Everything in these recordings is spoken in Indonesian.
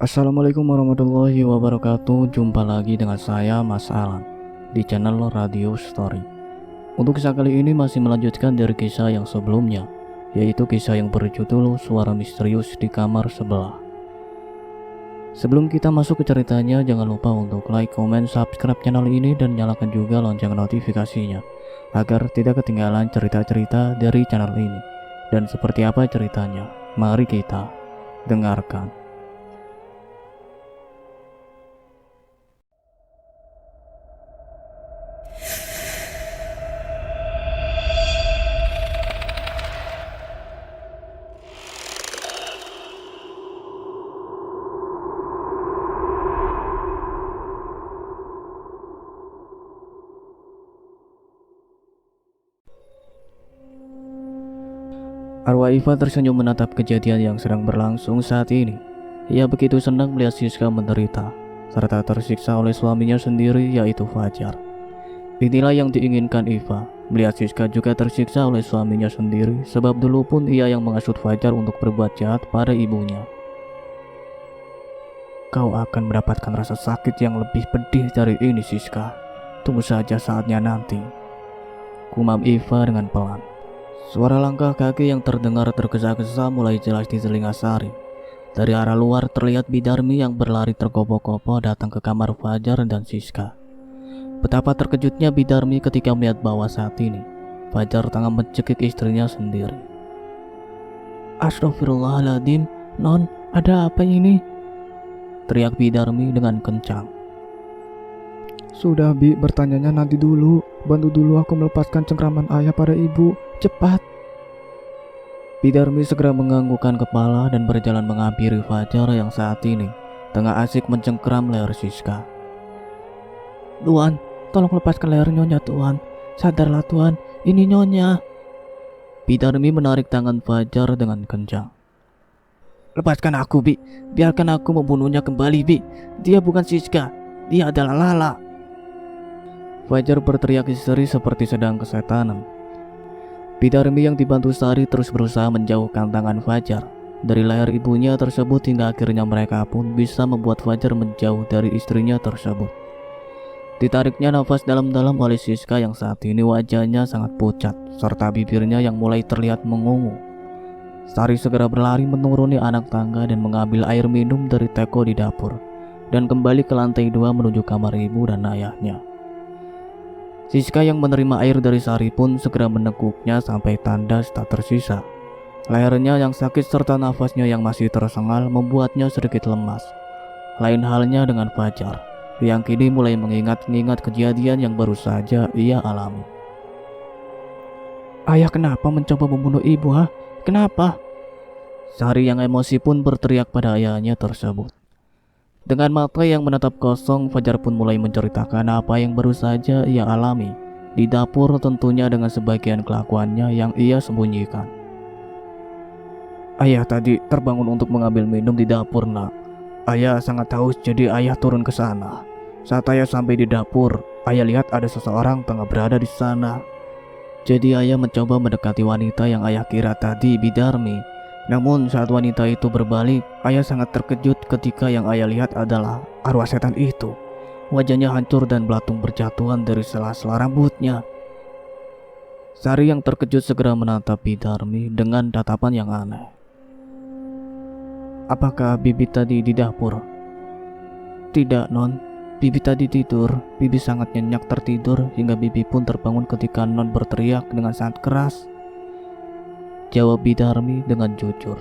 Assalamualaikum warahmatullahi wabarakatuh. Jumpa lagi dengan saya Mas Alan di channel Radio Story. Untuk kisah kali ini masih melanjutkan dari kisah yang sebelumnya, yaitu kisah yang berjudul Suara Misterius di Kamar Sebelah. Sebelum kita masuk ke ceritanya, jangan lupa untuk like, comment, subscribe channel ini dan nyalakan juga lonceng notifikasinya agar tidak ketinggalan cerita-cerita dari channel ini. Dan seperti apa ceritanya? Mari kita dengarkan. Arwah Iva tersenyum menatap kejadian yang sedang berlangsung saat ini. Ia begitu senang melihat Siska menderita, serta tersiksa oleh suaminya sendiri yaitu Fajar. Inilah yang diinginkan Iva, melihat Siska juga tersiksa oleh suaminya sendiri, sebab dulu pun ia yang menghasut Fajar untuk berbuat jahat pada ibunya. Kau akan mendapatkan rasa sakit yang lebih pedih dari ini, Siska. Tunggu saja saatnya nanti, kumam Iva dengan pelan. Suara langkah kaki yang terdengar tergesa-gesa mulai jelas di telinga Sari. Dari arah luar terlihat Bidarmi yang berlari tergopoh-gopoh datang ke kamar Fajar dan Siska. Betapa terkejutnya Bidarmi ketika melihat bahwa saat ini Fajar tengah mencekik istrinya sendiri. Astagfirullahaladzim, Non, ada apa ini? Teriak Bidarmi dengan kencang. Sudah, Bi, bertanyanya nanti dulu. Bantu dulu aku melepaskan cengkraman ayah pada ibu. Cepat. Bidarmi segera menganggukkan kepala dan berjalan menghampiri Fajar yang saat ini tengah asik mencengkram leher Siska. Tuan, tolong lepaskan leher Nyonya, Tuan. Sadarlah, Tuan. Ini Nyonya. Bidarmi menarik tangan Fajar dengan kencang. Lepaskan aku, Bi. Biarkan aku membunuhnya kembali, Bi. Dia bukan Siska. Dia adalah Lala. Fajar berteriak histeri seperti sedang kesetanan. Bidarmi yang dibantu Sari terus berusaha menjauhkan tangan Fajar dari leher ibunya tersebut hingga akhirnya mereka pun bisa membuat Fajar menjauh dari istrinya tersebut. Ditariknya nafas dalam-dalam oleh Siska yang saat ini wajahnya sangat pucat serta bibirnya yang mulai terlihat mengungu. Sari segera berlari menuruni anak tangga dan mengambil air minum dari teko di dapur dan kembali ke lantai 2 menuju kamar ibu dan ayahnya. Siska yang menerima air dari Sari pun segera meneguknya sampai tandas tak tersisa. Lehernya yang sakit serta nafasnya yang masih tersengal membuatnya sedikit lemas. Lain halnya dengan Fajar, yang kini mulai mengingat-ingat kejadian yang baru saja ia alami. Ayah kenapa mencoba membunuh ibu, ha? Kenapa? Sari yang emosi pun berteriak pada ayahnya tersebut. Dengan mata yang menatap kosong, Fajar pun mulai menceritakan apa yang baru saja ia alami di dapur, tentunya dengan sebagian kelakuannya yang ia sembunyikan. Ayah tadi terbangun untuk mengambil minum di dapur, Nak. Ayah sangat haus, jadi ayah turun ke sana. Saat ayah sampai di dapur, ayah lihat ada seseorang tengah berada di sana. Jadi ayah mencoba mendekati wanita yang ayah kira tadi Bidarmi. Namun saat wanita itu berbalik, ayah sangat terkejut ketika yang ayah lihat adalah arwah setan itu. Wajahnya hancur dan belatung berjatuhan dari sela-sela rambutnya. Sari yang terkejut segera menatap Bidarmi dengan tatapan yang aneh. Apakah Bibi tadi di dapur? Tidak, Non. Bibi tadi tidur. Bibi sangat nyenyak tertidur hingga Bibi pun terbangun ketika Non berteriak dengan sangat keras. Jawab Bidarmi dengan jujur.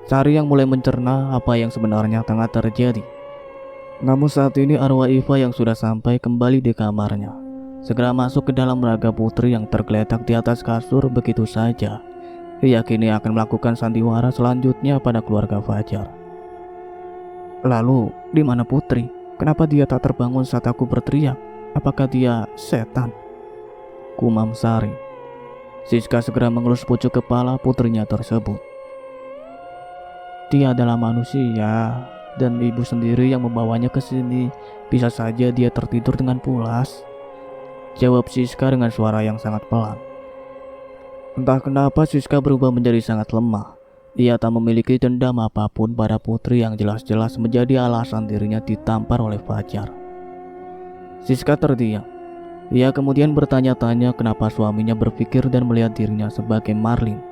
Sari yang mulai mencerna apa yang sebenarnya tengah terjadi. Namun saat ini arwah Iva yang sudah sampai kembali di kamarnya segera masuk ke dalam raga putri yang tergeletak di atas kasur begitu saja. Ia kini akan melakukan sandiwara selanjutnya pada keluarga Fajar. Lalu, di mana putri? Kenapa dia tak terbangun saat aku berteriak? Apakah dia setan? Kumam Sari. Siska segera mengelus pucuk kepala putrinya tersebut. Dia adalah manusia dan ibu sendiri yang membawanya ke sini. Bisa saja dia tertidur dengan pulas. Jawab Siska dengan suara yang sangat pelan. Entah kenapa Siska berubah menjadi sangat lemah. Ia tak memiliki dendam apapun pada putri yang jelas-jelas menjadi alasan dirinya ditampar oleh Fajar. Siska terdiam. Ia kemudian bertanya-tanya kenapa suaminya berpikir dan melihat dirinya sebagai Marlin.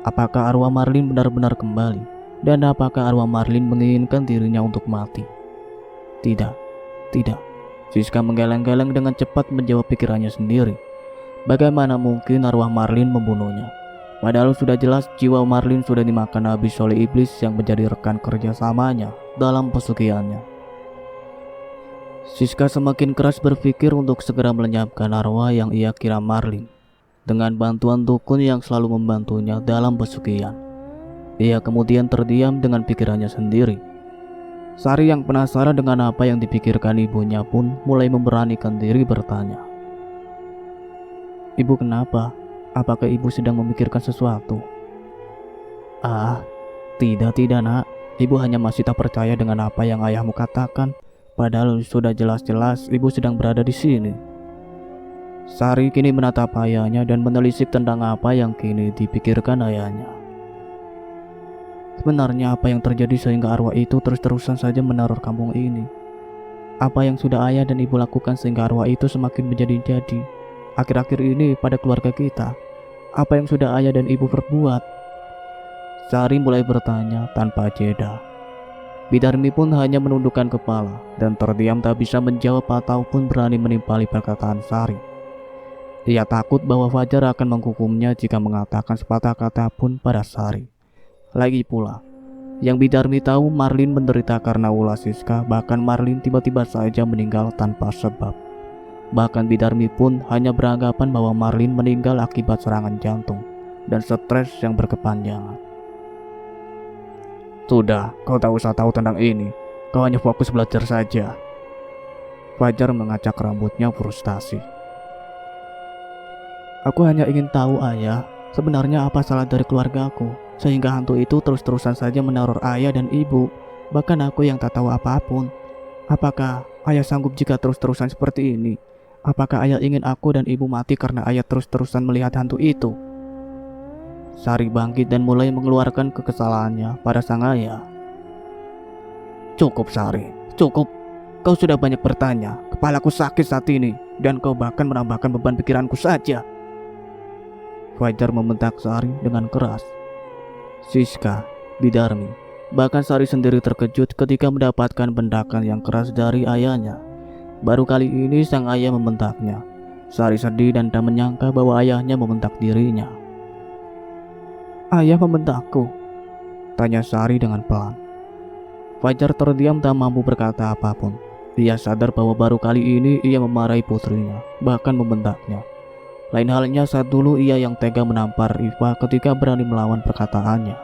Apakah arwah Marlin benar-benar kembali? Dan apakah arwah Marlin menginginkan dirinya untuk mati? Tidak. Siska menggeleng-geleng dengan cepat menjawab pikirannya sendiri. Bagaimana mungkin arwah Marlin membunuhnya? Padahal sudah jelas jiwa Marlin sudah dimakan habis oleh iblis yang menjadi rekan kerjasamanya dalam pesugihannya. Siska semakin keras berpikir untuk segera melenyapkan arwah yang ia kira Marlin dengan bantuan dukun yang selalu membantunya dalam pesugihan. Ia kemudian terdiam dengan pikirannya sendiri. Sari yang penasaran dengan apa yang dipikirkan ibunya pun mulai memberanikan diri bertanya, "Ibu kenapa? Apakah ibu sedang memikirkan sesuatu?" "Ah, tidak nak. Ibu hanya masih tak percaya dengan apa yang ayahmu katakan. Padahal sudah jelas-jelas ibu sedang berada di sini." Sari kini menatap ayahnya dan menelisik tentang apa yang kini dipikirkan ayahnya. Sebenarnya apa yang terjadi sehingga arwah itu terus-terusan saja meneror kampung ini? Apa yang sudah ayah dan ibu lakukan sehingga arwah itu semakin menjadi-jadi akhir-akhir ini pada keluarga kita? Apa yang sudah ayah dan ibu perbuat? Sari mulai bertanya tanpa jeda. Bidarmi pun hanya menundukkan kepala dan terdiam tak bisa menjawab ataupun berani menimpali perkataan Sari. Ia takut bahwa Fajar akan menghukumnya jika mengatakan sepatah kata pun pada Sari. Lagi pula, yang Bidarmi tahu Marlin menderita karena ulah Siska, bahkan Marlin tiba-tiba saja meninggal tanpa sebab. Bahkan Bidarmi pun hanya beranggapan bahwa Marlin meninggal akibat serangan jantung dan stres yang berkepanjangan. "Sudah, kau tak usah tahu tentang ini. Kau hanya fokus belajar saja." Fajar mengacak rambutnya frustasi. "Aku hanya ingin tahu ayah, sebenarnya apa salah dari keluargaku sehingga hantu itu terus-terusan saja meneror ayah dan ibu, bahkan aku yang tak tahu apapun. Apakah ayah sanggup jika terus-terusan seperti ini? Apakah ayah ingin aku dan ibu mati karena ayah terus-terusan melihat hantu itu?" Sari bangkit dan mulai mengeluarkan kekesalannya pada sang ayah. "Cukup Sari, cukup. Kau sudah banyak bertanya. Kepalaku sakit saat ini dan kau bahkan menambahkan beban pikiranku saja." Fajar membentak Sari dengan keras. Siska, Bidarmi, bahkan Sari sendiri terkejut ketika mendapatkan bendakan yang keras dari ayahnya. Baru kali ini sang ayah membentaknya. Sari sedih dan tak menyangka bahwa ayahnya membentak dirinya. "Ayah membentakku?" tanya Sari dengan pelan. Fajar terdiam tak mampu berkata apapun. Ia sadar bahwa baru kali ini ia memarahi putrinya, bahkan membentaknya. Lain halnya saat dulu ia yang tega menampar Iva ketika berani melawan perkataannya.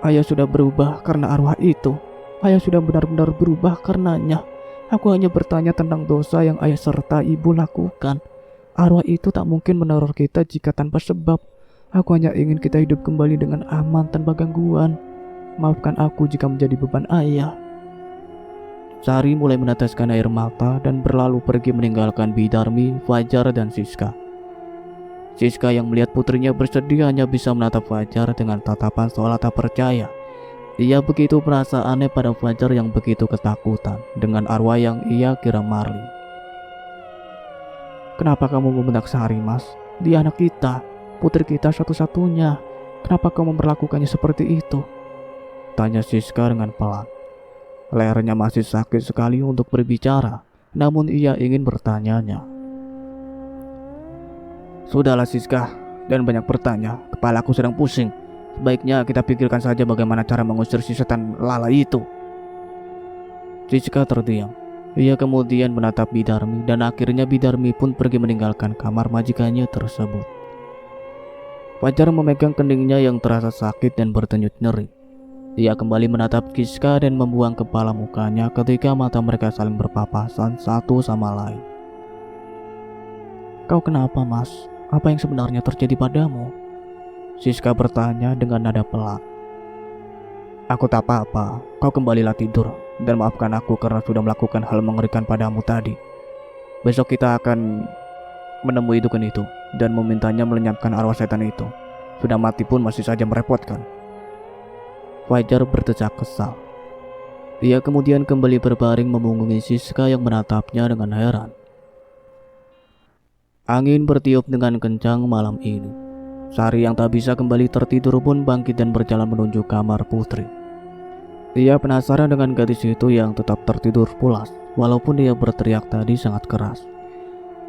"Ayah sudah berubah karena arwah itu. Ayah sudah benar-benar berubah karenanya. Aku hanya bertanya tentang dosa yang ayah serta ibu lakukan. Arwah itu tak mungkin meneror kita jika tanpa sebab. Aku hanya ingin kita hidup kembali dengan aman tanpa gangguan. Maafkan aku jika menjadi beban ayah." Sari mulai meneteskan air mata dan berlalu pergi meninggalkan Bidarmi, Fajar, dan Siska. Siska yang melihat putrinya bersedih hanya bisa menatap Fajar dengan tatapan seolah tak percaya. Ia begitu merasa aneh pada Fajar yang begitu ketakutan dengan arwah yang ia kira Marlin. "Kenapa kamu membentak Sari, Mas? Dia anak kita, putri kita satu-satunya. Kenapa kamu memperlakukannya seperti itu?" tanya Siska dengan pelan. Lehernya masih sakit sekali untuk berbicara, namun ia ingin bertanya-nya. "Sudahlah Siska, dan banyak bertanya, kepalaku sedang pusing. Sebaiknya kita pikirkan saja bagaimana cara mengusir si setan lala itu." Siska terdiam. Ia kemudian menatap Bidarmi dan akhirnya Bidarmi pun pergi meninggalkan kamar majikannya tersebut. Fajar memegang keningnya yang terasa sakit dan berdenyut nyeri. Ia kembali menatap Siska dan membuang kepala mukanya ketika mata mereka saling berpapasan satu sama lain. "Kau kenapa, Mas? Apa yang sebenarnya terjadi padamu?" Siska bertanya dengan nada pelan. "Aku tak apa-apa, kau kembalilah tidur dan maafkan aku karena sudah melakukan hal mengerikan padamu tadi. Besok kita akan menemui dukun itu dan memintanya melenyapkan arwah setan itu. Sudah mati pun masih saja merepotkan. Fajar berdecak kesal. Ia kemudian kembali berbaring memunggungi Siska yang menatapnya dengan heran. Angin bertiup dengan kencang malam ini. Sari yang tak bisa kembali tertidur pun bangkit dan berjalan menuju kamar Putri. Ia penasaran dengan gadis itu yang tetap tertidur pulas, walaupun dia berteriak tadi sangat keras.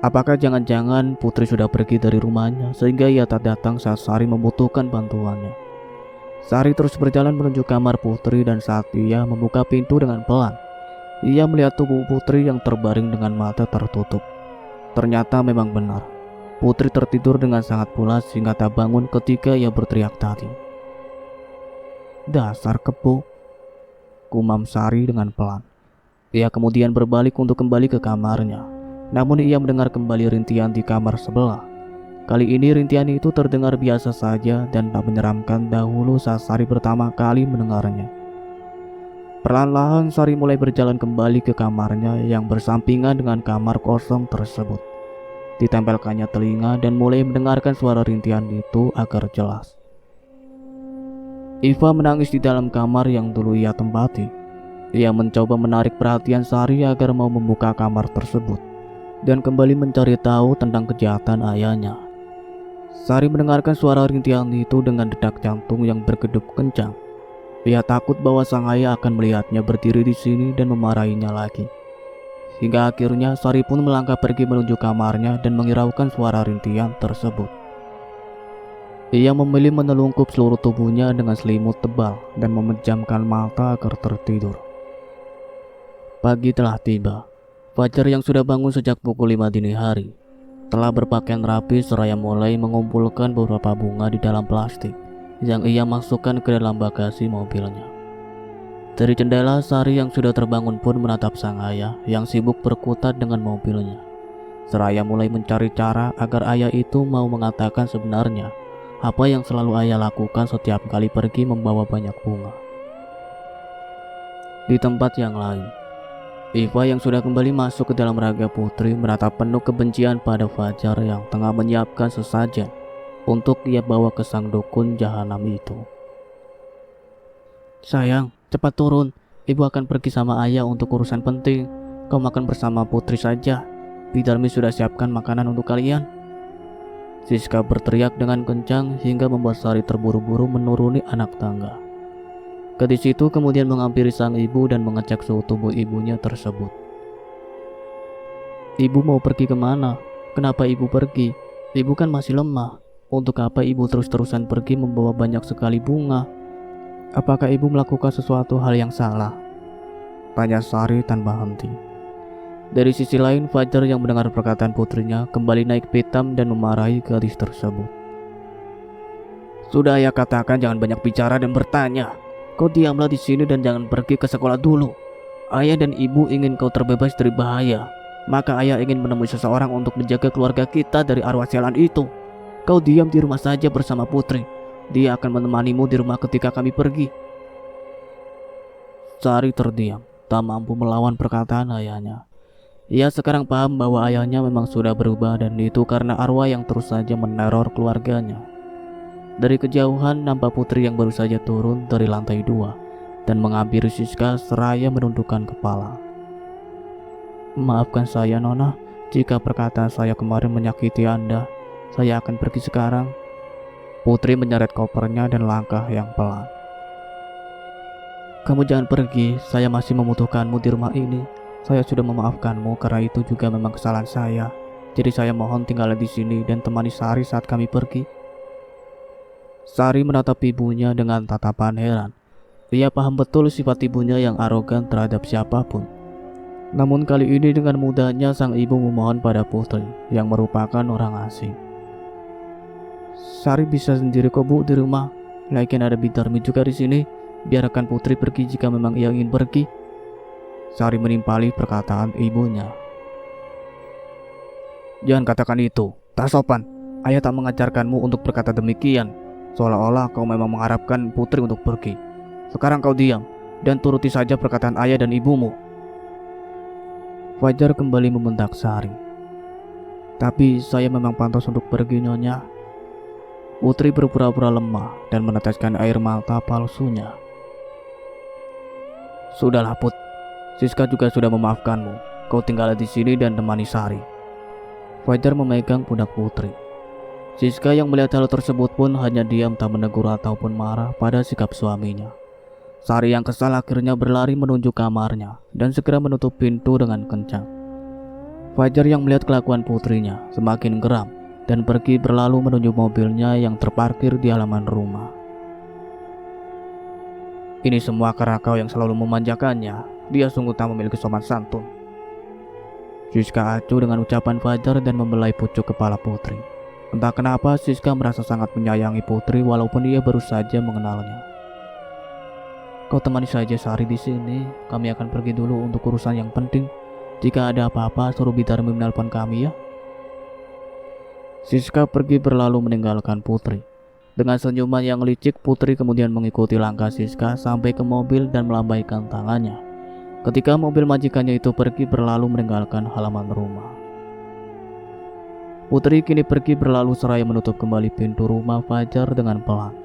Apakah jangan-jangan Putri sudah pergi dari rumahnya sehingga ia tak datang saat Sari membutuhkan bantuannya? Sari terus berjalan menuju kamar Putri dan saat ia membuka pintu dengan pelan, ia melihat tubuh Putri yang terbaring dengan mata tertutup. Ternyata memang benar, Putri tertidur dengan sangat pulas hingga tak bangun ketika ia berteriak tadi. Dasar kebo, gumam Sari dengan pelan. Ia kemudian berbalik untuk kembali ke kamarnya. Namun ia mendengar kembali rintian di kamar sebelah. Kali ini rintian itu terdengar biasa saja dan tak menyeramkan dahulu saat Sari pertama kali mendengarnya. Perlahan-lahan Sari mulai berjalan kembali ke kamarnya yang bersampingan dengan kamar kosong tersebut. Ditempelkannya telinga dan mulai mendengarkan suara rintian itu agar jelas. Iva menangis di dalam kamar yang dulu ia tempati. Ia mencoba menarik perhatian Sari agar mau membuka kamar tersebut dan kembali mencari tahu tentang kejahatan ayahnya. Sari mendengarkan suara rintian itu dengan detak jantung yang bergedup kencang. Ia takut bahwa sang ayah akan melihatnya berdiri di sini dan memarahinya lagi. Hingga akhirnya Sari pun melangkah pergi menuju kamarnya dan menghiraukan suara rintian tersebut. Ia memilih menelungkup seluruh tubuhnya dengan selimut tebal dan memejamkan mata agar tertidur. Pagi telah tiba. Fajar yang sudah bangun sejak pukul 5 dini hari telah berpakaian rapi seraya mulai mengumpulkan beberapa bunga di dalam plastik yang ia masukkan ke dalam bagasi mobilnya. Dari jendela, Sari yang sudah terbangun pun menatap sang ayah yang sibuk berkutat dengan mobilnya. Seraya mulai mencari cara agar ayah itu mau mengatakan sebenarnya apa yang selalu ayah lakukan setiap kali pergi membawa banyak bunga. Di tempat yang lain, Iva yang sudah kembali masuk ke dalam raga Putri menatap penuh kebencian pada Fajar yang tengah menyiapkan sesajen untuk ia bawa ke sang dukun jahanam itu. Sayang, cepat turun. Ibu akan pergi sama ayah untuk urusan penting. Kau makan bersama Putri saja. Bidarmi sudah siapkan makanan untuk kalian. Siska berteriak dengan kencang hingga membuat Sari terburu-buru menuruni anak tangga. Gadis itu kemudian menghampiri sang ibu dan mengecek suhu tubuh ibunya tersebut. Ibu mau pergi kemana? Kenapa ibu pergi? Ibu kan masih lemah. Untuk apa ibu terus-terusan pergi membawa banyak sekali bunga? Apakah ibu melakukan sesuatu hal yang salah? Tanya Sari tanpa henti. Dari sisi lain, Fajar yang mendengar perkataan putrinya kembali naik pitam dan memarahi gadis tersebut. Sudah ayah katakan jangan banyak bicara dan bertanya. Kau diamlah di sini dan jangan pergi ke sekolah dulu. Ayah dan ibu ingin kau terbebas dari bahaya. Maka ayah ingin menemui seseorang untuk menjaga keluarga kita dari arwah sialan itu. Kau diam di rumah saja bersama Putri. Dia akan menemanimu di rumah ketika kami pergi. Sari terdiam, tak mampu melawan perkataan ayahnya. Ia sekarang paham bahwa ayahnya memang sudah berubah dan itu karena arwah yang terus saja meneror keluarganya. Dari kejauhan nampak Putri yang baru saja turun dari lantai 2 dan menghampiri Siska seraya menundukkan kepala. Maafkan saya Nona, jika perkataan saya kemarin menyakiti Anda. Saya akan pergi sekarang. Putri menyeret kopernya dan langkah yang pelan. Kamu jangan pergi, saya masih membutuhkanmu di rumah ini. Saya sudah memaafkanmu karena itu juga memang kesalahan saya. Jadi saya mohon tinggal di sini dan temani Sari saat kami pergi. Sari menatap ibunya dengan tatapan heran. Ia paham betul sifat ibunya yang arogan terhadap siapapun. Namun kali ini dengan mudahnya sang ibu memohon pada Putri yang merupakan orang asing. Sari bisa sendiri kok Bu di rumah. Lagian ada Bidarmi juga di sini. Biarkan Putri pergi jika memang ia ingin pergi. Sari menimpali perkataan ibunya. Jangan katakan itu, tak sopan. Ayah tak mengajarkanmu untuk berkata demikian. Seolah-olah kau memang mengharapkan Putri untuk pergi. Sekarang kau diam dan turuti saja perkataan ayah dan ibumu. Fajar kembali membentak Sari. Tapi saya memang pantas untuk pergi Nyonya. Putri berpura-pura lemah dan meneteskan air mata palsunya. Sudahlah Put, Siska juga sudah memaafkanmu. Kau tinggal di sini dan temani Sari. Fajar memegang pundak Putri. Siska yang melihat hal tersebut pun hanya diam tak menegur ataupun marah pada sikap suaminya. Sari yang kesal akhirnya berlari menuju kamarnya dan segera menutup pintu dengan kencang. Fajar yang melihat kelakuan putrinya semakin geram dan pergi berlalu menuju mobilnya yang terparkir di halaman rumah. Ini semua karena kau yang selalu memanjakannya. Dia sungguh tak memiliki sopan santun. Siska acuh dengan ucapan Fajar dan membelai pucuk kepala Putri. Entah kenapa Siska merasa sangat menyayangi Putri walaupun ia baru saja mengenalnya. Kau temani saja Sari di sini. Kami akan pergi dulu untuk urusan yang penting. Jika ada apa-apa suruh Bidarmi menelpon kami ya. Siska pergi berlalu meninggalkan Putri. Dengan senyuman yang licik, Putri kemudian mengikuti langkah Siska sampai ke mobil dan melambaikan tangannya. Ketika mobil majikannya itu pergi berlalu meninggalkan halaman rumah. Putri kini pergi berlalu seraya menutup kembali pintu rumah Fajar dengan pelan.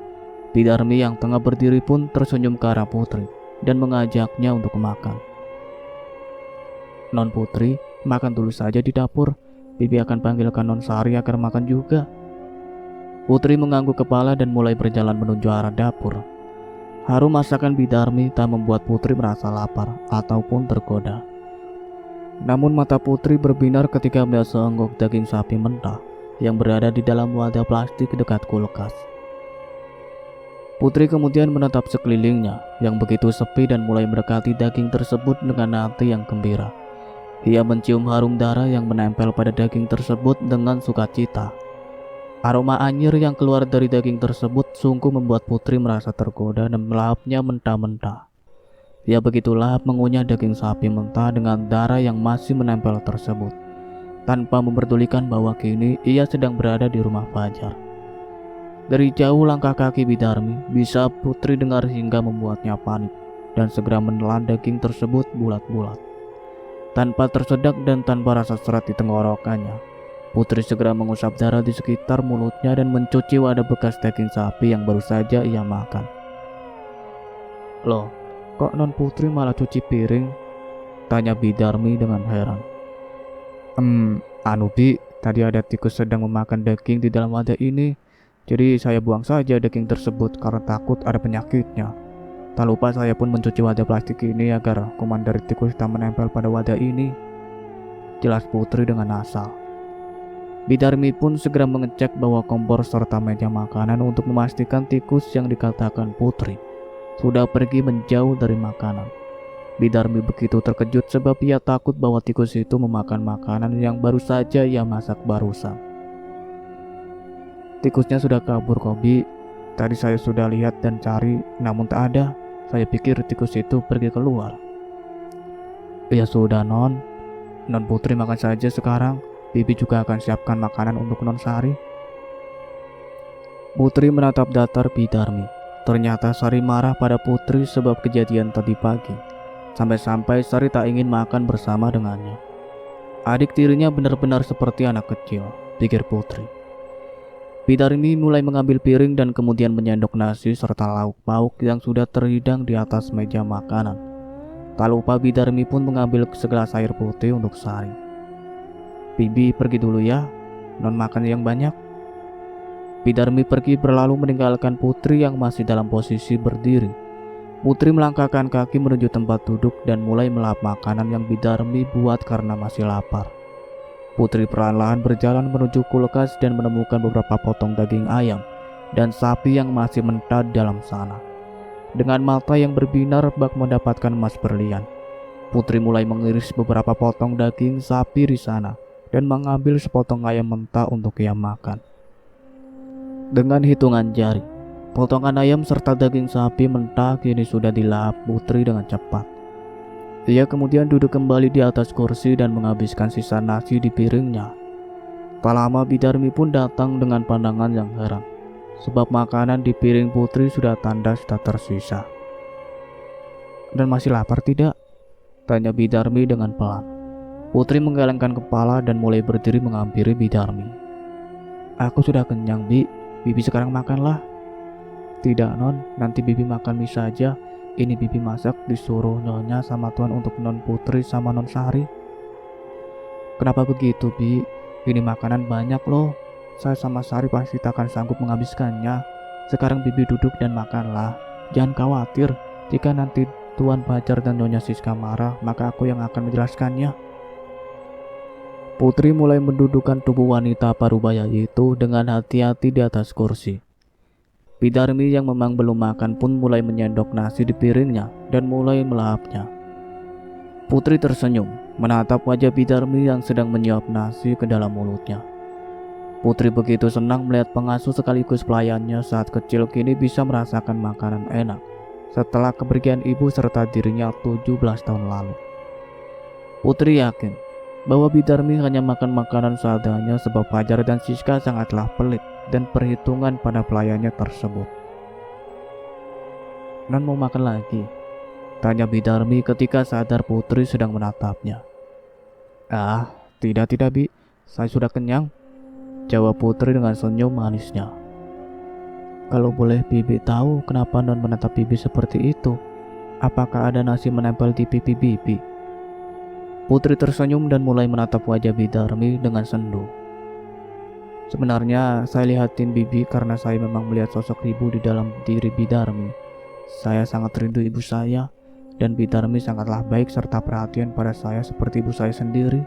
Bidarmi yang tengah berdiri pun tersenyum ke arah Putri dan mengajaknya untuk makan. Non Putri, makan dulu saja di dapur. Bibi akan panggilkan Non Sari agar makan juga. Putri mengangguk kepala dan mulai berjalan menuju arah dapur. Harum masakan Bidarmi tak membuat Putri merasa lapar ataupun tergoda. Namun mata Putri berbinar ketika melihat seonggok daging sapi mentah yang berada di dalam wadah plastik dekat kulkas. Putri kemudian menatap sekelilingnya yang begitu sepi dan mulai mendekati daging tersebut dengan hati yang gembira. Ia mencium harum darah yang menempel pada daging tersebut dengan sukacita. Aroma anyir yang keluar dari daging tersebut sungguh membuat Putri merasa tergoda dan melahapnya mentah-mentah. Ia begitu lahap mengunyah daging sapi mentah dengan darah yang masih menempel tersebut, tanpa memperdulikan bahwa kini ia sedang berada di rumah Fajar. Dari jauh langkah kaki Bidarmi bisa Putri dengar hingga membuatnya panik dan segera menelan daging tersebut bulat-bulat. Tanpa tersedak dan tanpa rasa serat di tenggorokannya, Putri segera mengusap darah di sekitar mulutnya dan mencuci wadah bekas daging sapi yang baru saja ia makan. Loh, kok Non Putri malah cuci piring? Tanya Bidarmi dengan heran. Bi, tadi ada tikus sedang memakan daging di dalam wadah ini. Jadi saya buang saja daging tersebut karena takut ada penyakitnya. Tak lupa saya pun mencuci wadah plastik ini agar kuman dari tikus tak menempel pada wadah ini. Jelas Putri dengan asal. Bidarmi pun segera mengecek bahwa kompor serta meja makanan untuk memastikan tikus yang dikatakan Putri sudah pergi menjauh dari makanan. Bidarmi begitu terkejut sebab ia takut bahwa tikus itu memakan makanan yang baru saja ia masak barusan. Tikusnya sudah kabur kok Bi. Tadi saya sudah lihat dan cari namun tak ada. Saya pikir tikus itu pergi keluar. Ya sudah Non Putri makan saja sekarang. Bibi juga akan siapkan makanan untuk Non Sari. Putri menatap datar Bidarmi. Ternyata Sari marah pada Putri sebab kejadian tadi pagi. Sampai-sampai Sari tak ingin makan bersama dengannya. Adik tirinya benar-benar seperti anak kecil, pikir Putri. Bidarmi mulai mengambil piring dan kemudian menyendok nasi serta lauk pauk yang sudah terhidang di atas meja makanan. Tak lupa Bidarmi pun mengambil segelas air putih untuk Sari. Bibi pergi dulu ya, Non makan yang banyak. Bidarmi pergi berlalu meninggalkan Putri yang masih dalam posisi berdiri. Putri melangkahkan kaki menuju tempat duduk dan mulai melahap makanan yang Bidarmi buat karena masih lapar. Putri perlahan-lahan berjalan menuju kulkas dan menemukan beberapa potong daging ayam dan sapi yang masih mentah dalam sana. Dengan mata yang berbinar bak mendapatkan emas berlian, Putri mulai mengiris beberapa potong daging sapi di sana dan mengambil sepotong ayam mentah untuk ia makan. Dengan hitungan jari, potongan ayam serta daging sapi mentah kini sudah dilahap Putri dengan cepat. Ia kemudian duduk kembali di atas kursi dan menghabiskan sisa nasi di piringnya. Tak lama Bidarmi pun datang dengan pandangan yang heran, sebab makanan di piring Putri sudah tandas tak tersisa. Dan masih lapar tidak? Tanya Bidarmi dengan pelan. Putri menggelengkan kepala dan mulai berdiri menghampiri Bidarmi. Aku sudah kenyang Bi, Bibi sekarang makanlah. Tidak non, nanti bibi makan mie saja. Ini bibi masak disuruh nyonya sama tuan untuk non Putri sama non Sari. Kenapa begitu, Bi? Ini makanan banyak loh. Saya sama Sari pasti tak akan sanggup menghabiskannya. Sekarang bibi duduk dan makanlah. Jangan khawatir, jika nanti Tuan Fajar dan Nyonya Siska marah, maka aku yang akan menjelaskannya. Putri mulai mendudukkan tubuh wanita parubaya itu dengan hati-hati di atas kursi. Bidarmi yang memang belum makan pun mulai menyendok nasi di piringnya dan mulai melahapnya. Putri tersenyum menatap wajah Bidarmi yang sedang menyuap nasi ke dalam mulutnya. Putri begitu senang melihat pengasuh sekaligus pelayannya saat kecil kini bisa merasakan makanan enak setelah kepergian ibu serta dirinya 17 tahun lalu. Putri yakin bahwa Bidarmi hanya makan makanan seadanya sebab Fajar dan Siska sangatlah pelit dan perhitungan pada pelayannya tersebut. "Non mau makan lagi?" tanya Bidarmi ketika sadar Putri sedang menatapnya. "Ah, tidak Bi, saya sudah kenyang," jawab Putri dengan senyum manisnya. "Kalau boleh bibi tahu kenapa non menatap bibi seperti itu? Apakah ada nasi menempel di pipi bibi?" Putri tersenyum dan mulai menatap wajah Bidarmi dengan sendu. "Sebenarnya saya lihatin bibi karena saya memang melihat sosok ibu di dalam diri Bidarmi. Saya sangat rindu ibu saya, dan Bidarmi sangatlah baik serta perhatian pada saya seperti ibu saya sendiri."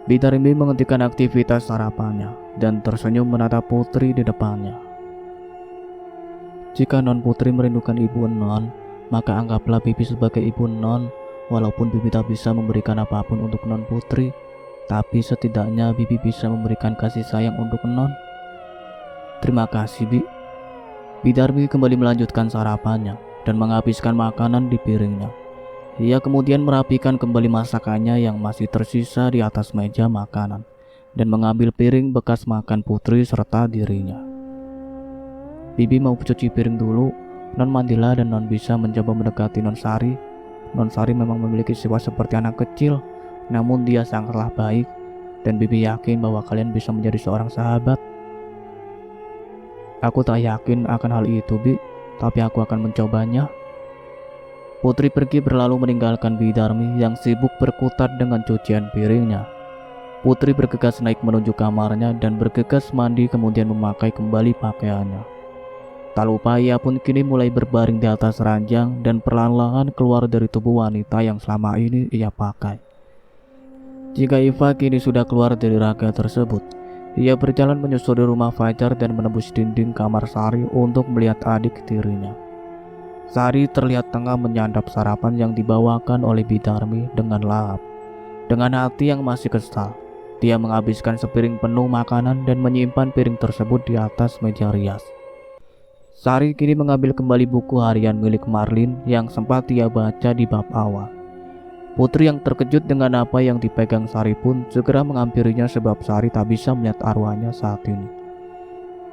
Bidarmi menghentikan aktivitas sarapannya dan tersenyum menatap Putri di depannya. "Jika non Putri merindukan ibu non, maka anggaplah bibi sebagai ibu non. Walaupun bibi tak bisa memberikan apapun untuk non Putri, tapi setidaknya bibi bisa memberikan kasih sayang untuk non." "Terima kasih, Bi." Bidarmi kembali melanjutkan sarapannya dan menghabiskan makanan di piringnya. Ia kemudian merapikan kembali masakannya yang masih tersisa di atas meja makanan dan mengambil piring bekas makan Putri serta dirinya. "Bibi mau cuci piring dulu. Non mandilah dan non bisa mencoba mendekati non Sari. Non Sari memang memiliki sifat seperti anak kecil, namun dia sangatlah baik dan bibi yakin bahwa kalian bisa menjadi seorang sahabat." "Aku tak yakin akan hal itu, Bi, tapi aku akan mencobanya." Putri pergi berlalu meninggalkan Bidarmi yang sibuk berkutat dengan cucian piringnya. Putri bergegas naik menuju kamarnya dan bergegas mandi kemudian memakai kembali pakaiannya. Tak lupa ia pun kini mulai berbaring di atas ranjang dan perlahan-lahan keluar dari tubuh wanita yang selama ini ia pakai. Jika Iva kini sudah keluar dari raga tersebut, ia berjalan menyusuri rumah Fajar dan menembus dinding kamar Sari untuk melihat adik tirinya. Sari terlihat tengah menyantap sarapan yang dibawakan oleh Bidarmi dengan lahap. Dengan hati yang masih kesal, dia menghabiskan sepiring penuh makanan dan menyimpan piring tersebut di atas meja rias. Sari kini mengambil kembali buku harian milik Marlin yang sempat ia baca di bab awal. Putri yang terkejut dengan apa yang dipegang Sari pun segera menghampirinya sebab Sari tak bisa melihat arwahnya saat ini.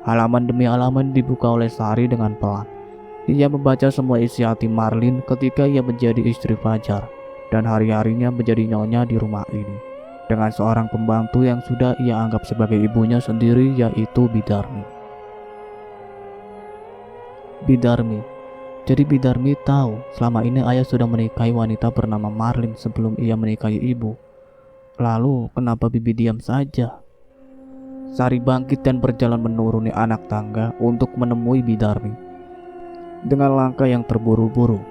Halaman demi halaman dibuka oleh Sari dengan pelan. Ia membaca semua isi hati Marlin ketika ia menjadi istri Fajar dan hari-harinya menjadi nyonya di rumah ini dengan seorang pembantu yang sudah ia anggap sebagai ibunya sendiri, yaitu Bidarmi. Jadi Bidarmi tahu selama ini ayah sudah menikahi wanita bernama Marlin sebelum ia menikahi ibu. Lalu kenapa bibi diam saja? Sari bangkit dan berjalan menuruni anak tangga untuk menemui Bidarmi. Dengan langkah yang terburu-buru,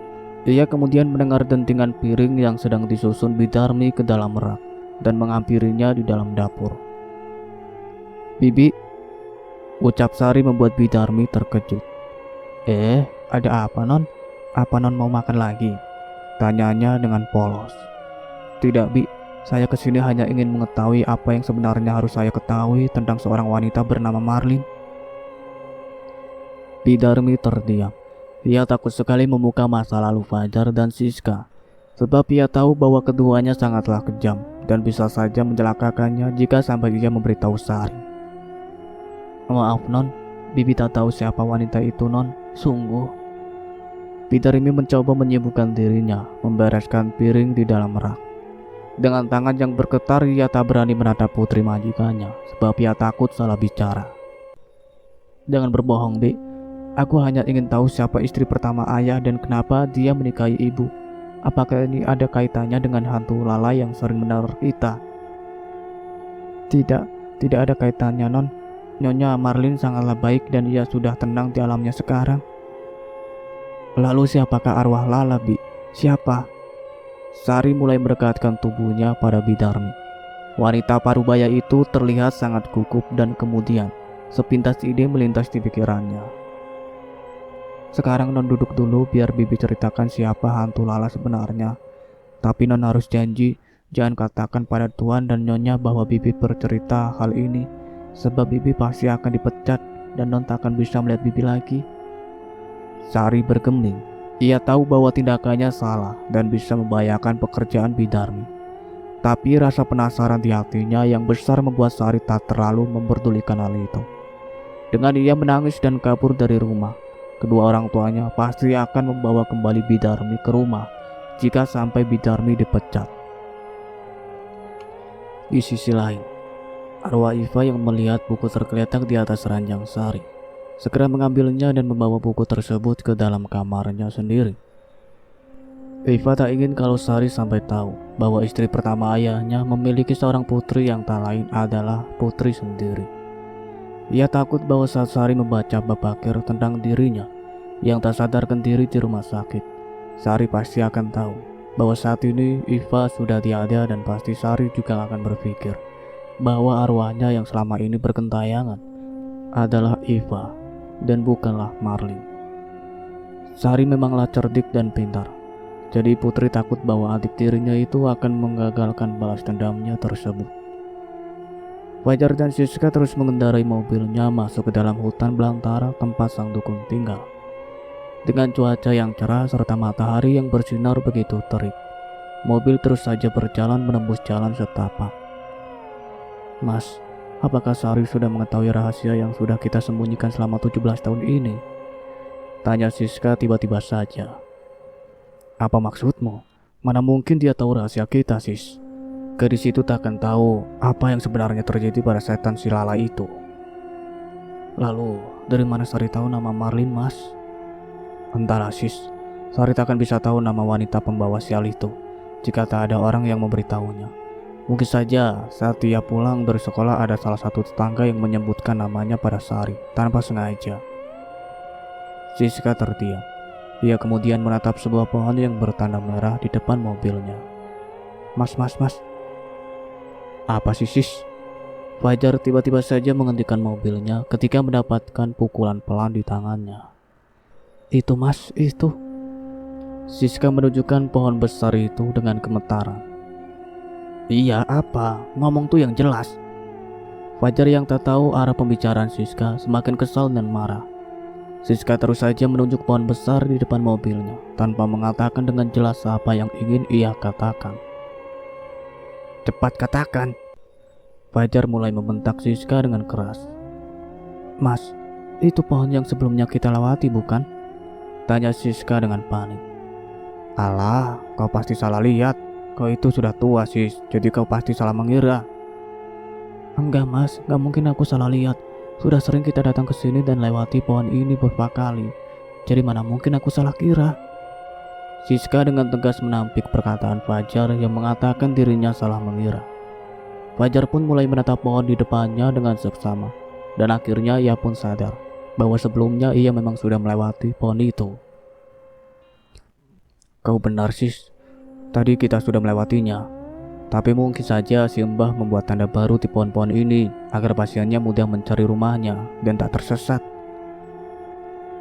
ia kemudian mendengar dentingan piring yang sedang disusun Bidarmi ke dalam rak dan menghampirinya di dalam dapur. "Bibi," ucap Sari membuat Bidarmi terkejut. Ada apa non? Apa non mau makan lagi?" tanyanya dengan polos. "Tidak Bi, saya kesini hanya ingin mengetahui apa yang sebenarnya harus saya ketahui tentang seorang wanita bernama Marlin." Bidarmi terdiam. Ia takut sekali membuka masa lalu Fajar dan Siska, sebab ia tahu bahwa keduanya sangatlah kejam dan bisa saja mencelakakannya jika sampai ia memberitahu Sari. "Maaf non, bibi tak tahu siapa wanita itu non, sungguh." Bidarmi mencoba menyibukkan dirinya membereskan piring di dalam rak. Dengan tangan yang bergetar, ia tak berani menatap putri majikannya sebab ia takut salah bicara. Jangan berbohong, Dek. Aku hanya ingin tahu siapa istri pertama ayah dan kenapa dia menikahi ibu. Apakah ini ada kaitannya dengan hantu Lala yang sering meneror kita? Tidak, tidak ada kaitannya, Non. Nyonya Marlin sangatlah baik dan ia sudah tenang di alamnya sekarang. Lalu siapakah arwah Lala, Bi? Siapa? Sari mulai mendekatkan tubuhnya pada Bidarmi. Wanita parubaya itu terlihat sangat gugup dan kemudian sepintas ide melintas di pikirannya. Sekarang Non duduk dulu biar Bibi ceritakan siapa hantu Lala sebenarnya. Tapi Non harus janji jangan katakan pada Tuan dan Nyonya bahwa Bibi bercerita hal ini, sebab Bibi pasti akan dipecat dan Non tak akan bisa melihat Bibi lagi. Sari bergeming. Ia tahu bahwa tindakannya salah dan bisa membahayakan pekerjaan Bidarmi. Tapi rasa penasaran di hatinya yang besar membuat Sari tak terlalu memperdulikan hal itu. Dengan ia menangis dan kabur dari rumah, kedua orang tuanya pasti akan membawa kembali Bidarmi ke rumah jika sampai Bidarmi dipecat. Di sisi lain, arwah Iva yang melihat buku tergeletak di atas ranjang Sari segera mengambilnya dan membawa buku tersebut ke dalam kamarnya sendiri. Iva tak ingin kalau Sari sampai tahu bahwa istri pertama ayahnya memiliki seorang putri yang tak lain adalah putri sendiri. Ia takut bahwa saat Sari membaca bab akhir tentang dirinya yang tak sadarkan diri di rumah sakit, Sari pasti akan tahu bahwa saat ini Iva sudah tiada dan pasti Sari juga akan berpikir bahwa arwahnya yang selama ini bergentayangan adalah Iva dan bukanlah Marlin. Sari memanglah cerdik dan pintar. Jadi putri takut bahwa adik tirinya itu akan menggagalkan balas dendamnya tersebut. Fajar dan Siska terus mengendarai mobilnya masuk ke dalam hutan belantara tempat sang dukun tinggal. Dengan cuaca yang cerah serta matahari yang bersinar begitu terik, mobil terus saja berjalan menembus jalan setapak. Mas, apakah Sari sudah mengetahui rahasia yang sudah kita sembunyikan selama 17 tahun ini? Tanya Siska tiba-tiba saja. Apa maksudmu? Mana mungkin dia tahu rahasia kita, Sis? Gadis itu tak akan tahu apa yang sebenarnya terjadi pada setan si Lala itu. Lalu, dari mana Sari tahu nama Marlin, Mas? Entahlah, Sis. Sari tak akan bisa tahu nama wanita pembawa sial itu jika tak ada orang yang memberitahunya. Mungkin saja saat dia pulang dari sekolah ada salah satu tetangga yang menyebutkan namanya pada Sari tanpa sengaja. Siska terdiam. Ia kemudian menatap sebuah pohon yang bertanda merah di depan mobilnya. Mas. Apa sih, Sis? Fajar tiba-tiba saja menghentikan mobilnya ketika mendapatkan pukulan pelan di tangannya. Itu, Mas, itu. Siska menunjukkan pohon besar itu dengan gemetaran. Iya, apa? Ngomong tuh yang jelas. Fajar yang tak tahu arah pembicaraan Siska semakin kesal dan marah. Siska terus saja menunjuk pohon besar di depan mobilnya tanpa mengatakan dengan jelas apa yang ingin ia katakan. Cepat katakan. Fajar mulai membentak Siska dengan keras. Mas, itu pohon yang sebelumnya kita lewati bukan? Tanya Siska dengan panik. Alah, kau pasti salah lihat. Kau itu sudah tua, Sis, jadi kau pasti salah mengira. Enggak, Mas, enggak mungkin aku salah lihat. Sudah sering kita datang ke sini dan lewati pohon ini beberapa kali. Jadi mana mungkin aku salah kira? Siska dengan tegas menampik perkataan Fajar yang mengatakan dirinya salah mengira. Fajar pun mulai menatap pohon di depannya dengan seksama, dan akhirnya ia pun sadar bahwa sebelumnya ia memang sudah melewati pohon itu. Kau benar, Sis. Tadi kita sudah melewatinya, tapi mungkin saja si Mbah membuat tanda baru di pohon-pohon ini agar pasiennya mudah mencari rumahnya dan tak tersesat.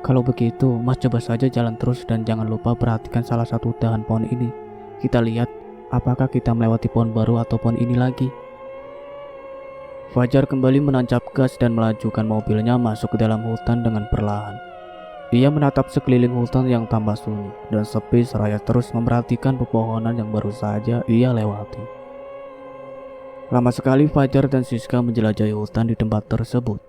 Kalau begitu, Mas coba saja jalan terus dan jangan lupa perhatikan salah satu dahan pohon ini. Kita lihat apakah kita melewati pohon baru atau pohon ini lagi. Fajar kembali menancap gas dan melajukan mobilnya masuk ke dalam hutan dengan perlahan. Ia menatap sekeliling hutan yang tambah sunyi dan sepi seraya terus memperhatikan pepohonan yang baru saja ia lewati. Lama sekali Fajar dan Siska menjelajahi hutan di tempat tersebut.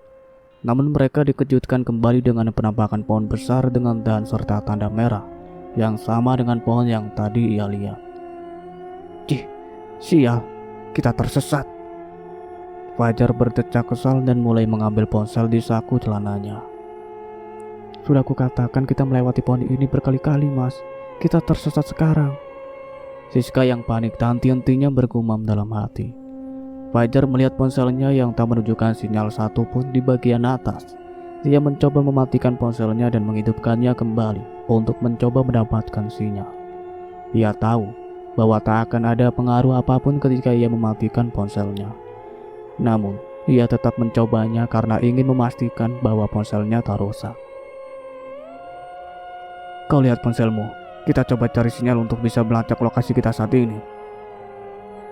Namun mereka dikejutkan kembali dengan penampakan pohon besar dengan dahan serta tanda merah yang sama dengan pohon yang tadi ia lihat. Cih, Sial, kita tersesat. Fajar berdecak kesal dan mulai mengambil ponsel di saku celananya. Sudah kukatakan kita melewati pohon ini berkali-kali, Mas. Kita tersesat sekarang. Siska yang panik tak henti-hentinya bergumam dalam hati. Fajar melihat ponselnya yang tak menunjukkan sinyal satupun di bagian atas. Dia mencoba mematikan ponselnya dan menghidupkannya kembali untuk mencoba mendapatkan sinyal. Dia tahu bahwa tak akan ada pengaruh apapun ketika ia mematikan ponselnya. Namun, ia tetap mencobanya karena ingin memastikan bahwa ponselnya tak rusak. Kau lihat ponselmu, kita coba cari sinyal untuk bisa melacak lokasi kita saat ini.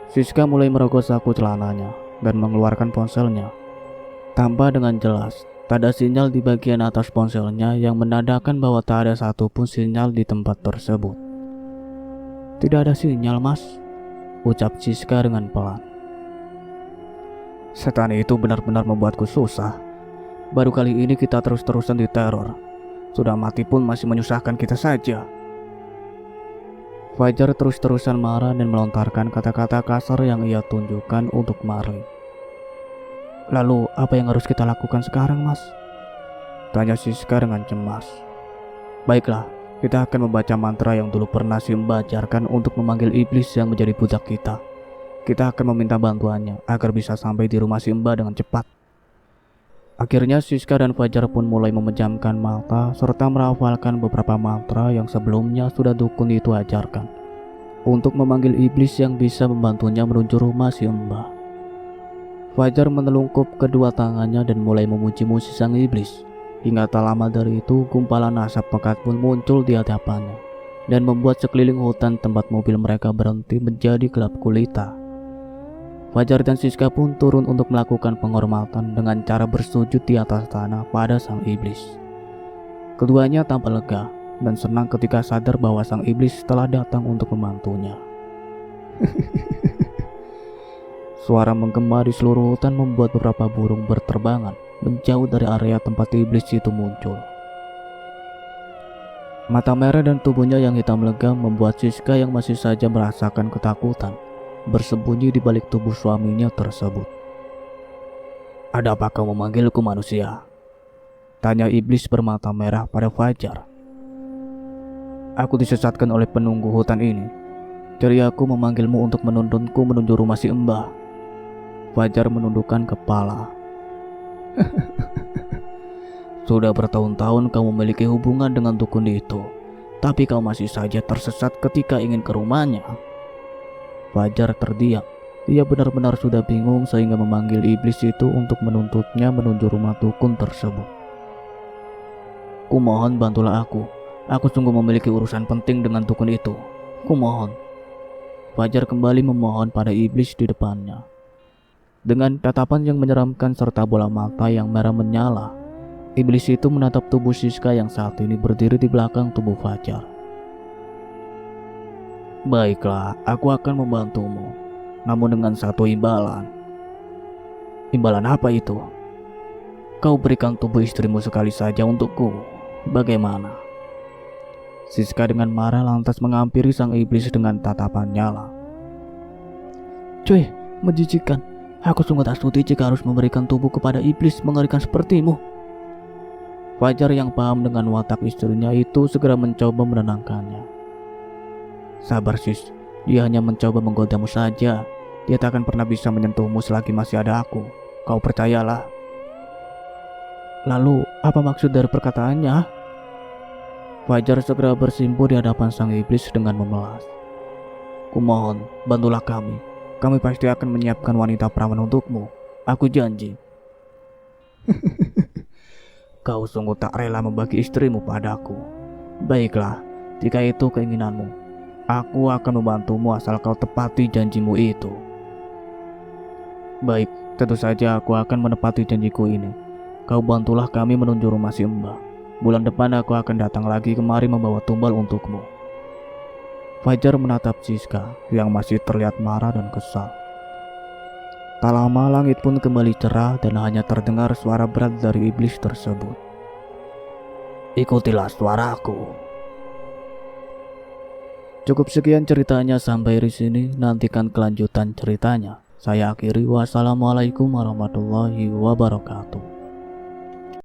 Siska mulai merogoh saku celananya dan mengeluarkan ponselnya. Tanpa dengan jelas, tak ada sinyal di bagian atas ponselnya yang menandakan bahwa tak ada satupun sinyal di tempat tersebut. Tidak ada sinyal, Mas, ucap Siska dengan pelan. Setan itu benar-benar membuatku susah. Baru kali ini kita terus-terusan diteror. Sudah mati pun masih menyusahkan kita saja. Fajar terus-terusan marah dan melontarkan kata-kata kasar yang ia tunjukkan untuk Marley. Lalu apa yang harus kita lakukan sekarang, Mas? Tanya Siska dengan cemas. Baiklah, kita akan membaca mantra yang dulu pernah Simba ajarkan untuk memanggil iblis yang menjadi budak kita. Kita akan meminta bantuannya agar bisa sampai di rumah Simba dengan cepat. Akhirnya Siska dan Fajar pun mulai memejamkan mata serta merafalkan beberapa mantra yang sebelumnya sudah dukun itu ajarkan untuk memanggil iblis yang bisa membantunya menuju rumah Simba. Fajar menelungkup kedua tangannya dan mulai memuji-muji sang iblis. Hingga tak lama dari itu, gumpalan asap pekat pun muncul di hadapannya dan membuat sekeliling hutan tempat mobil mereka berhenti menjadi gelap gulita. Fajar dan Siska pun turun untuk melakukan penghormatan dengan cara bersujud di atas tanah pada sang iblis. Keduanya tampak lega dan senang ketika sadar bahwa sang iblis telah datang untuk membantunya. Suara menggema di seluruh hutan membuat beberapa burung berterbangan menjauh dari area tempat iblis itu muncul. Mata merah dan tubuhnya yang hitam legam membuat Siska yang masih saja merasakan ketakutan bersembunyi di balik tubuh suaminya tersebut. Ada apa kau memanggilku, manusia? Tanya iblis bermata merah pada Fajar. Aku disesatkan oleh penunggu hutan ini. Jadi aku memanggilmu untuk menuntunku menuju rumah si Mbah. Fajar menundukkan kepala. Sudah bertahun-tahun kamu memiliki hubungan dengan dukun itu, tapi kau masih saja tersesat ketika ingin ke rumahnya. Fajar terdiam. Dia benar-benar sudah bingung sehingga memanggil iblis itu untuk menuntutnya menuju rumah dukun tersebut. Kumohon bantulah aku. Aku sungguh memiliki urusan penting dengan dukun itu. Kumohon. Fajar kembali memohon pada iblis di depannya. Dengan tatapan yang menyeramkan serta bola mata yang merah menyala, iblis itu menatap tubuh Siska yang saat ini berdiri di belakang tubuh Fajar. Baiklah, aku akan membantumu, namun dengan satu imbalan. Imbalan apa itu? Kau berikan tubuh istrimu sekali saja untukku. Bagaimana? Siska dengan marah lantas menghampiri sang iblis dengan tatapan nyala. Cuy, menjijikan. Aku sungguh tak sudi jika harus memberikan tubuh kepada iblis mengerikan sepertimu. Fajar yang paham dengan watak istrinya itu segera mencoba menenangkannya. Sabar sis, dia hanya mencoba menggodamu saja. Dia tak akan pernah bisa menyentuhmu selagi masih ada aku. Kau percayalah. Lalu, apa maksud dari perkataannya? Fajar segera bersimpuh di hadapan sang iblis dengan memelas. Kumohon, bantulah kami. Kami pasti akan menyiapkan wanita perawan untukmu. Aku janji. Kau sungguh tak rela membagi istrimu padaku. Baiklah, jika itu keinginanmu, aku akan membantumu asal kau tepati janjimu itu. Baik, tentu saja aku akan menepati janjiku ini. Kau bantulah kami menuju rumah si Mbah. Bulan depan aku akan datang lagi kemari membawa tumbal untukmu. Fajar menatap Siska yang masih terlihat marah dan kesal. Tak lama langit pun kembali cerah dan hanya terdengar suara berat dari iblis tersebut. Ikutilah suaraku. Cukup sekian ceritanya sampai di sini. Nantikan kelanjutan ceritanya. Saya akhiri. Wassalamualaikum warahmatullahi wabarakatuh.